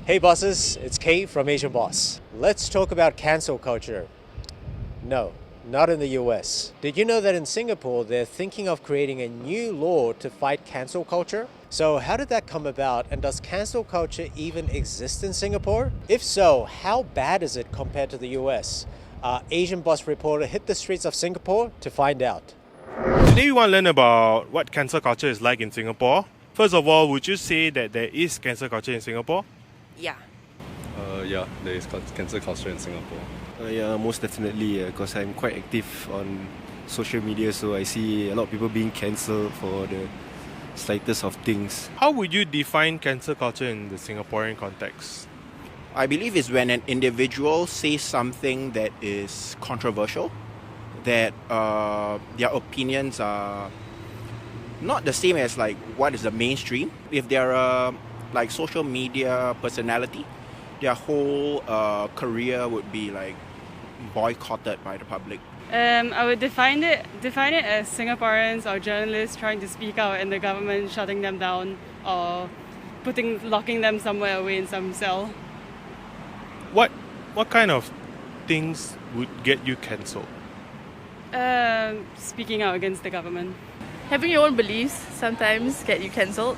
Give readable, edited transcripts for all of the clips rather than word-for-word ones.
Hey bosses, it's Kay from Asian Boss. Let's talk about cancel culture. No, not in the US. Did you know that in Singapore they're thinking of creating a new law to fight cancel culture? So, how did that come about, and does cancel culture even exist in Singapore? If so, how bad is it compared to the US? Our Asian Boss reporter hit the streets of Singapore to find out. Today we want to learn about what cancel culture is like in Singapore. First of all, would you say that there is cancel culture in Singapore? Yeah. Yeah, there is cancel culture in Singapore. Yeah, most definitely, because I'm quite active on social media, so I see a lot of people being cancelled for the slightest of things. How would you define cancel culture in the Singaporean context? I believe is when an individual says something that is controversial, that their opinions are not the same as like what is the mainstream. If they're a like social media personality, their whole career would be like boycotted by the public. I would define it as Singaporeans or journalists trying to speak out and the government shutting them down or locking them somewhere away in some cell. What kind of things would get you cancelled? Speaking out against the government. Having your own beliefs sometimes get you cancelled.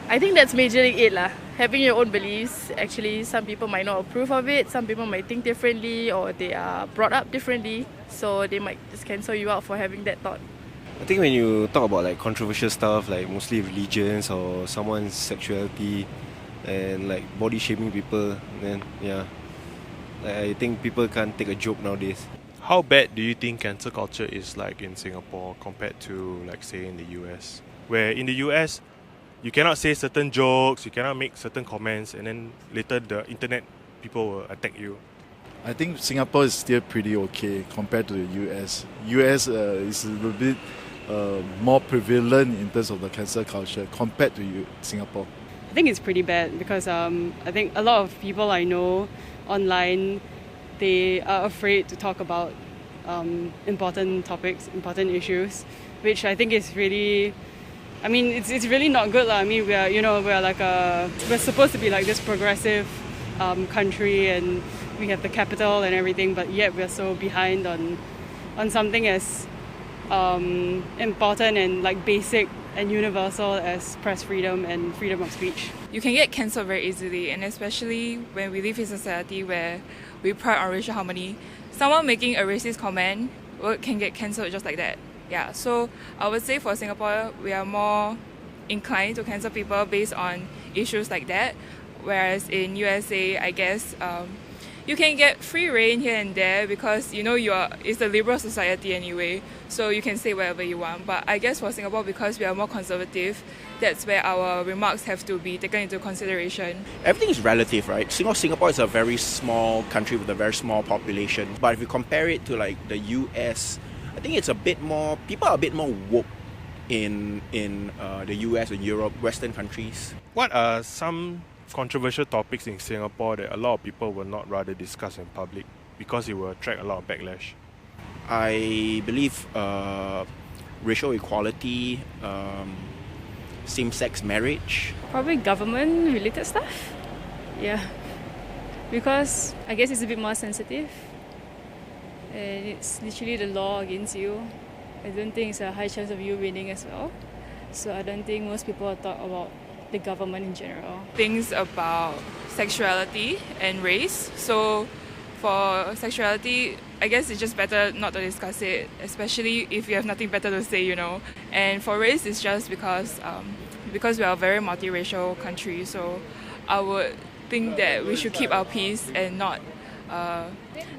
I think that's majorly it lah. Having your own beliefs, actually some people might not approve of it, some people might think differently or they are brought up differently, so they might just cancel you out for having that thought. I think when you talk about like controversial stuff, like mostly religions or someone's sexuality and like body shaming people, then yeah, I think people can't take a joke nowadays. How bad do you think cancel culture is like in Singapore compared to like say in the US? Where in the US, you cannot say certain jokes, you cannot make certain comments, and then later the internet people will attack you. I think Singapore is still pretty okay compared to the US. US is a little bit more prevalent in terms of the cancel culture compared to Singapore. I think it's pretty bad because I think a lot of people I know online, they are afraid to talk about important topics, important issues, which I think is really, I mean, it's really not good. I mean, we're supposed to be like this progressive country, and we have the capital and everything, but yet we're so behind on something as important and like basic and universal as press freedom and freedom of speech. You can get cancelled very easily, and especially when we live in a society where we pride on racial harmony. Someone making a racist comment can get cancelled just like that. Yeah, so I would say for Singapore, we are more inclined to cancel people based on issues like that, whereas in USA, I guess you can get free reign here and there because it's a liberal society anyway, so you can say whatever you want. But I guess for Singapore, because we are more conservative, that's where our remarks have to be taken into consideration. Everything is relative, right? Singapore is a very small country with a very small population, but if you compare it to like the US, I think it's a bit more, people are a bit more woke in the US and Europe, Western countries. What are some controversial topics in Singapore that a lot of people will not rather discuss in public because it will attract a lot of backlash? I believe racial equality, same-sex marriage. Probably government-related stuff. Yeah. Because I guess it's a bit more sensitive. And it's literally the law against you. I don't think it's a high chance of you winning as well. So I don't think most people will talk about the government in general. Things about sexuality and race. So for sexuality, I guess it's just better not to discuss it, especially if you have nothing better to say, And for race, it's just because we are a very multiracial country. So I would think that we should keep our peace and not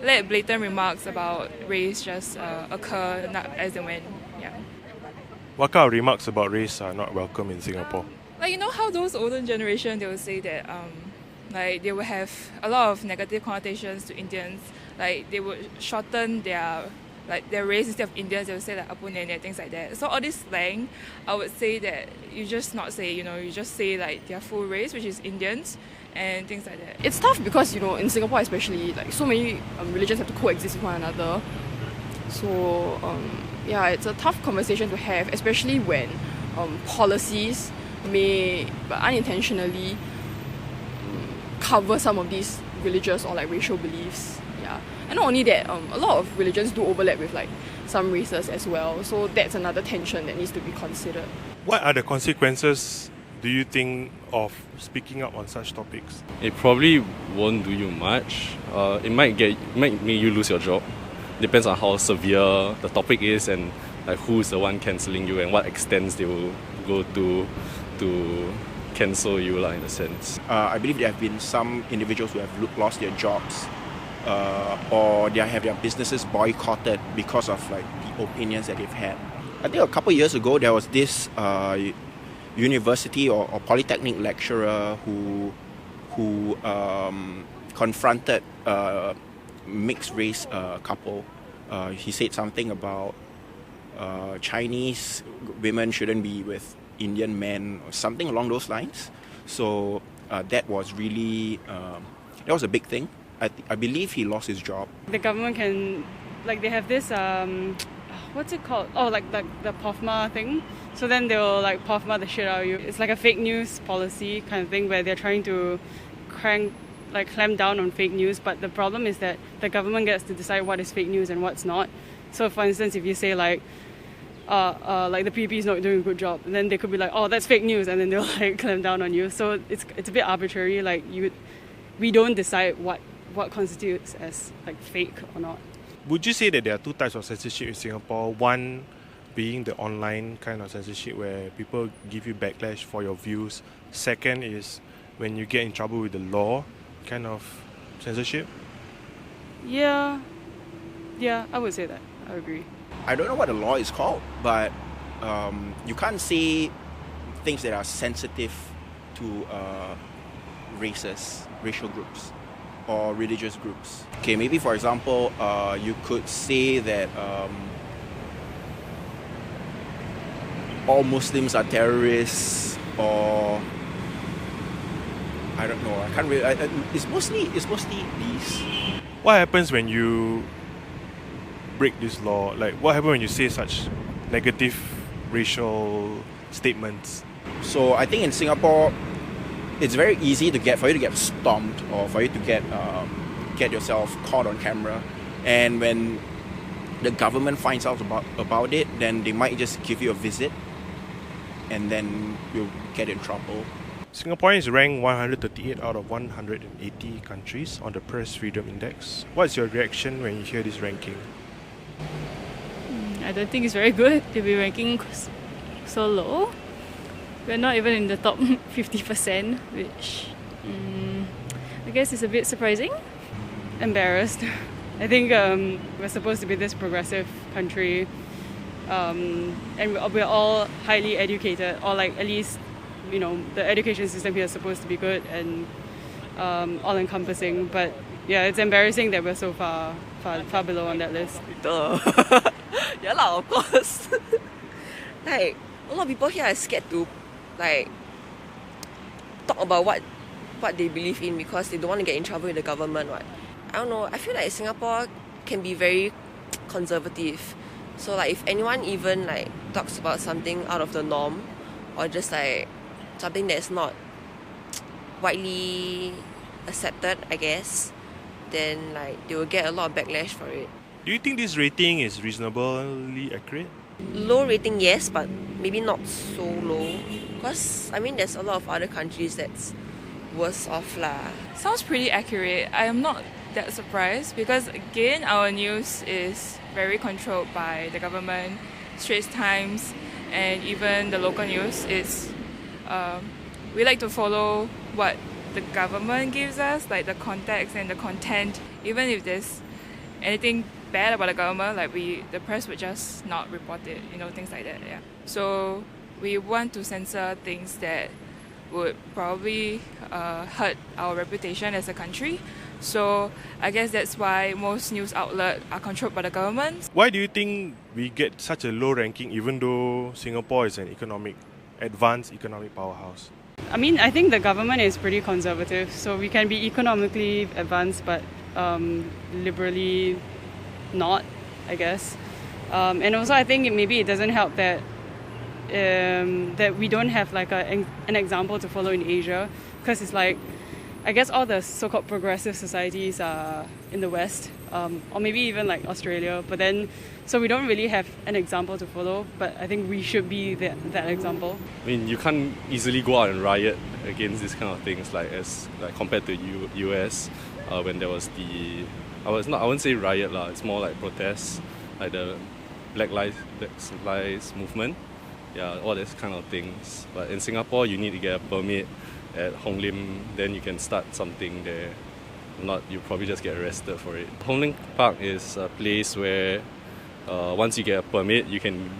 let blatant remarks about race just occur not as and when. Yeah. What kind of remarks about race are not welcome in Singapore? Like, how those older generation, they will say that like they will have a lot of negative connotations to Indians. Like they would shorten their race instead of Indians. They would say like Apu Nenek, things like that. So all this slang, I would say that you just not say, you just say like their full race, which is Indians, and things like that. It's tough because in Singapore especially, like so many religions have to coexist with one another. So yeah, it's a tough conversation to have, especially when policies may unintentionally cover some of these religious or like racial beliefs. Yeah, and not only that, a lot of religions do overlap with like some races as well. So that's another tension that needs to be considered. What are the consequences, do you think, of speaking up on such topics? It probably won't do you much. It might make you lose your job. Depends on how severe the topic is and like who's the one cancelling you and what extents they will go to cancel you in a sense. I believe there have been some individuals who have lost their jobs or they have their businesses boycotted because of like the opinions that they've had. I think a couple of years ago there was this university or polytechnic lecturer who confronted a mixed race couple. He said something about Chinese women shouldn't be with Indian men or something along those lines. So that was really that was a big thing. I believe he lost his job. The government can, like, they have this what's it called? Oh, like the POFMA thing. So then they'll like POFMA the shit out of you. It's like a fake news policy kind of thing where they're trying to clamp down on fake news. But the problem is that the government gets to decide what is fake news and what's not. So for instance, if you say like the PP is not doing a good job, and then they could be like, oh, that's fake news, and then they'll like clamp down on you. So it's a bit arbitrary. Like we don't decide what constitutes as like fake or not. Would you say that there are two types of censorship in Singapore? One being the online kind of censorship where people give you backlash for your views. Second is when you get in trouble with the law kind of censorship. Yeah, I would say that. I agree. I don't know what the law is called, but you can't say things that are sensitive to racial groups or religious groups. Okay, maybe for example, you could say that all Muslims are terrorists, or I don't know. I can't really. It's mostly these. What happens when you break this law? Like, what happens when you say such negative racial statements? So I think in Singapore, it's very easy for you to get stomped or for you to get yourself caught on camera. And when the government finds out about it, then they might just give you a visit and then you'll get in trouble. Singaporeans ranked 138 out of 180 countries on the Press Freedom Index. What's your reaction when you hear this ranking? I don't think it's very good to be ranking so low. We're not even in the top 50%, which I guess is a bit surprising. Embarrassed. I think we're supposed to be this progressive country, and we're all highly educated, or like at least, you know, the education system here is supposed to be good and all-encompassing. But yeah, it's embarrassing that we're so far below on that list. Yeah lah, of course. Like, a lot of people here are scared to like talk about what they believe in because they don't want to get in trouble with the government. What? I don't know. I feel like Singapore can be very conservative. So like if anyone even like talks about something out of the norm or just like something that's not widely accepted, I guess, then like they will get a lot of backlash for it. Do you think this rating is reasonably accurate? Low rating, yes, but maybe not so low. Because, I mean, there's a lot of other countries that's worse off lah. Sounds pretty accurate. I am not that surprised because, again, our news is very controlled by the government, Straits Times, and even the local news. We like to follow what the government gives us, like the context and the content. Even if there's anything bad about the government, like the press would just not report it, things like that. Yeah. So we want to censor things that would probably hurt our reputation as a country. So I guess that's why most news outlets are controlled by the government. Why do you think we get such a low ranking even though Singapore is an advanced economic powerhouse? I mean, I think the government is pretty conservative, so we can be economically advanced but liberally not, I guess. And also I think maybe it doesn't help that that we don't have like an example to follow in Asia, because it's like, I guess all the so-called progressive societies are in the West, or maybe even like Australia, but then so we don't really have an example to follow, but I think we should be that example. I mean, you can't easily go out and riot against these kind of things like compared to US when there was I wouldn't say riot lah, it's more like protests, like the Black Lives movement, yeah, all these kind of things. But in Singapore, you need to get a permit at Hong Lim, then you can start something there. You probably just get arrested for it. Hong Lim Park is a place where once you get a permit, you can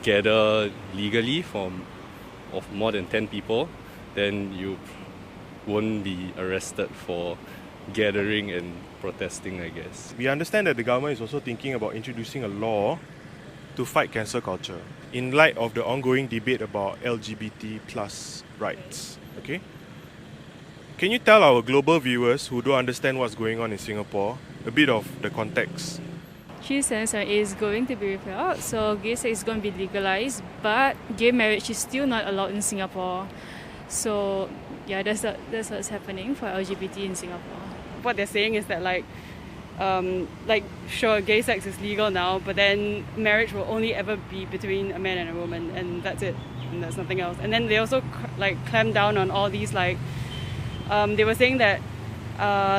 gather legally of more than 10 people, then you won't be arrested for gathering and protesting, I guess. We understand that the government is also thinking about introducing a law to fight cancel culture in light of the ongoing debate about LGBT plus rights. Okay? Can you tell our global viewers who don't understand what's going on in Singapore a bit of the context? Censorship is going to be repealed, so gay sex is going to be legalized, but gay marriage is still not allowed in Singapore. So yeah, that's what's happening for LGBT in Singapore. What they're saying is that sure, gay sex is legal now, but then marriage will only ever be between a man and a woman, and that's it, and there's nothing else. And then they also clamp down on all these they were saying that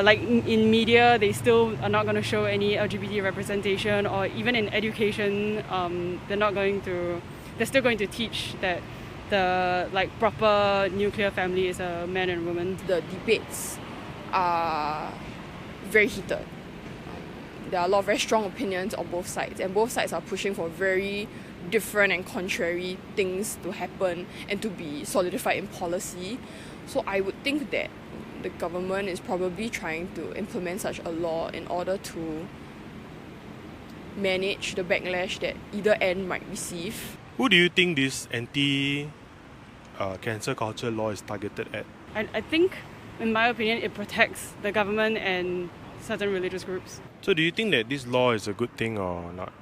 in media they still are not going to show any LGBT representation, or even in education they're still going to teach that the proper nuclear family is a man and a woman. The debates are very heated. There are a lot of very strong opinions on both sides, and both sides are pushing for very different and contrary things to happen and to be solidified in policy. So I would think that the government is probably trying to implement such a law in order to manage the backlash that either end might receive. Who do you think this anti-cancel culture law is targeted at? I think, in my opinion, it protects the government and certain religious groups. So do you think that this law is a good thing or not?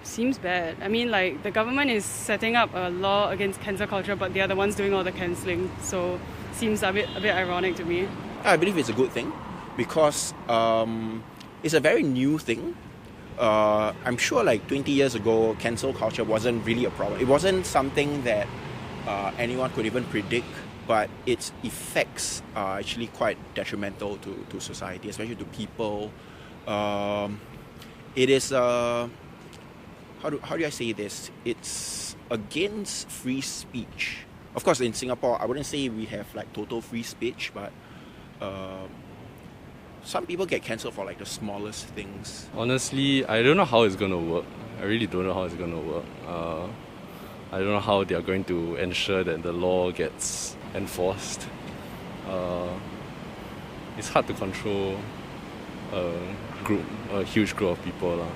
Seems bad. I mean, the government is setting up a law against cancel culture, but they are the ones doing all the cancelling. So seems a bit ironic to me. I believe it's a good thing because it's a very new thing. I'm sure 20 years ago, cancel culture wasn't really a problem. It wasn't something that anyone could even predict, but its effects are actually quite detrimental to society, especially to people. It is, how do I say this? It's against free speech. Of course, in Singapore, I wouldn't say we have total free speech, but some people get cancelled for the smallest things. Honestly, I don't know how it's going to work. I really don't know how it's going to work. I don't know how they are going to ensure that the law gets enforced. It's hard to control a huge group of people,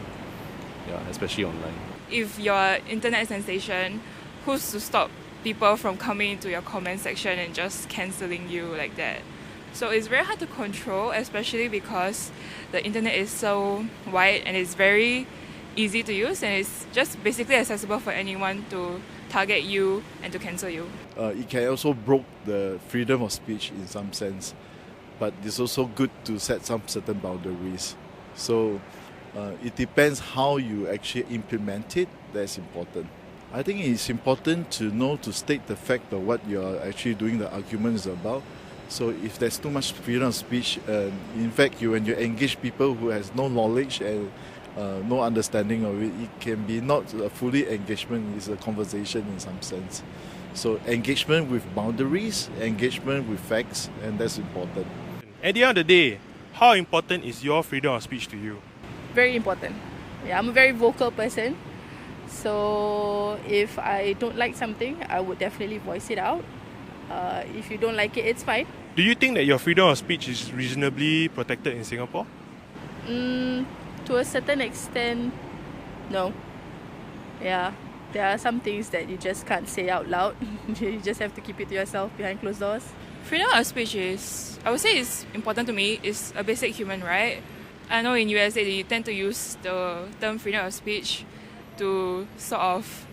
especially online. If you're an internet sensation, who's to stop people from coming into your comment section and just cancelling you like that? So it's very hard to control, especially because the internet is so wide and it's very easy to use, and it's just basically accessible for anyone to target you and to cancel you. It can also broke the freedom of speech in some sense, but it's also good to set some certain boundaries. So it depends how you actually implement it. That's important. I think it's important to state the fact of what you're actually doing the argument is about. So if there's too much freedom of speech, in fact, when you engage people who has no knowledge and no understanding of it, it can be not a fully engagement, it's a conversation in some sense. So engagement with boundaries, engagement with facts, and that's important. At the end of the day, how important is your freedom of speech to you? Very important. Yeah, I'm a very vocal person. So if I don't like something, I would definitely voice it out. If you don't like it, it's fine. Do you think that your freedom of speech is reasonably protected in Singapore? To a certain extent, no. Yeah, there are some things that you just can't say out loud. You just have to keep it to yourself behind closed doors. Freedom of speech I would say it's important to me. It's a basic human right. I know in USA they tend to use the term freedom of speech to sort of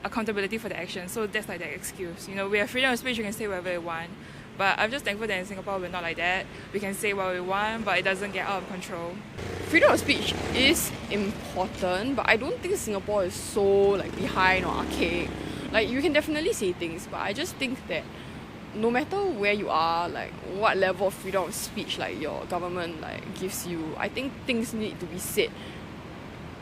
accountability for the action. So that's like the excuse. You know, we have freedom of speech, we can say whatever we want. But I'm just thankful that in Singapore we're not like that. We can say what we want, but it doesn't get out of control. Freedom of speech is important, but I don't think Singapore is so like behind or archaic. Like, you can definitely say things, but I just think that no matter where you are, like what level of freedom of speech like your government like gives you, I think things need to be said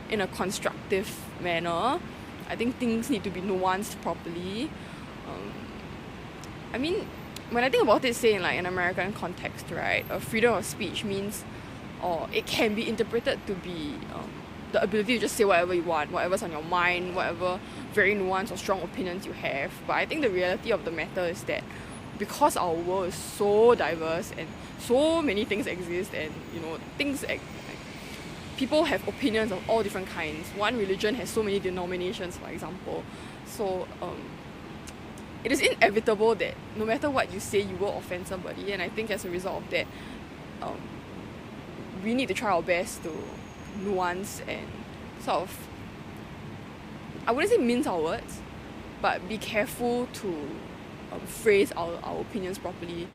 in a constructive manner. I think things need to be nuanced properly. I mean, when I think about it, say in like an American context, right, freedom of speech means, or it can be interpreted to be the ability to just say whatever you want, whatever's on your mind, whatever very nuanced or strong opinions you have. But I think the reality of the matter is that because our world is so diverse and so many things exist, and you know, people have opinions of all different kinds. One religion has so many denominations, for example. So it is inevitable that no matter what you say, you will offend somebody. And I think as a result of that, we need to try our best to nuance and sort of, I wouldn't say mince our words, but be careful to phrase our opinions properly.